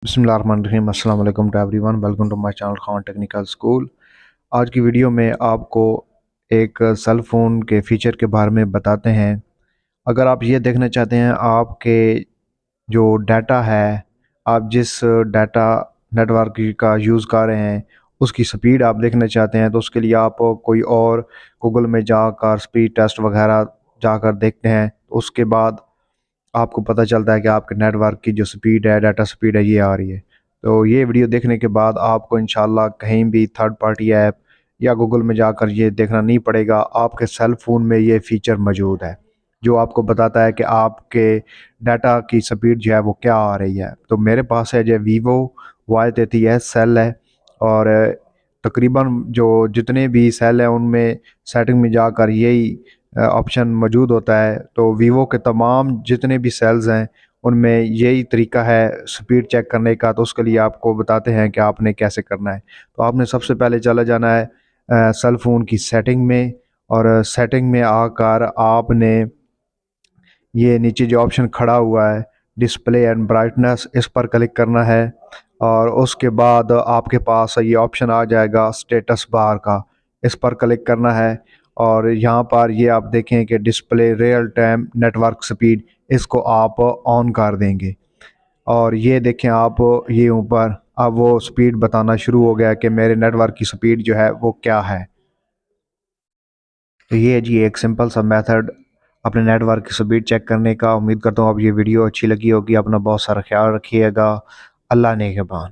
बिस्मिल्लाहिर्रहमानिर्रहीम अस्सलाम वालेकुम to everyone, welcome to my channel Khan technical school. आज की वीडियो में आपको एक सेल फ़ोन के फ़ीचर के बारे में बताते हैं। अगर आप ये देखना चाहते हैं आपके जो डाटा है, आप जिस डाटा नेटवर्क का यूज़ कर रहे हैं उसकी स्पीड आप देखना चाहते हैं, तो उसके लिए आप कोई और गूगल में जाकर स्पीड टेस्ट वगैरह जाकर देखते हैं। उसके बाद आपको पता चलता है कि आपके नेटवर्क की जो स्पीड है, डाटा स्पीड है, ये आ रही है। तो ये वीडियो देखने के बाद आपको इंशाल्लाह कहीं भी थर्ड पार्टी ऐप या गूगल में जाकर ये देखना नहीं पड़ेगा। आपके सेल फ़ोन में ये फ़ीचर मौजूद है जो आपको बताता है कि आपके डाटा की स्पीड जो है वो क्या आ रही है। तो मेरे पास है जो वीवो Y33s सेल है, और तकरीबन जो जितने भी सेल हैं उनमें सेटिंग में जाकर यही ऑप्शन मौजूद होता है। तो वीवो के तमाम जितने भी सेल्स हैं उनमें यही तरीका है स्पीड चेक करने का। तो उसके लिए आपको बताते हैं कि आपने कैसे करना है। तो आपने सबसे पहले चला जाना है सेल फ़ोन की सेटिंग में, और सेटिंग में आकर आपने ये नीचे जो ऑप्शन खड़ा हुआ है डिस्प्ले एंड ब्राइटनेस, इस पर क्लिक करना है। और उसके बाद आपके पास ये ऑप्शन आ जाएगा स्टेटस बार का, इस पर क्लिक करना है। और यहाँ पर ये आप देखें कि display real time network speed, इसको आप ऑन कर देंगे। और ये देखें आप, ये ऊपर अब वो स्पीड बताना शुरू हो गया कि मेरे नेटवर्क की स्पीड जो है वो क्या है। तो ये है जी एक सिंपल सा मेथड अपने नेटवर्क की स्पीड चेक करने का। उम्मीद करता हूँ अब ये वीडियो अच्छी लगी होगी। अपना बहुत सारा ख्याल रखिएगा। अल्लाह ने के बाद।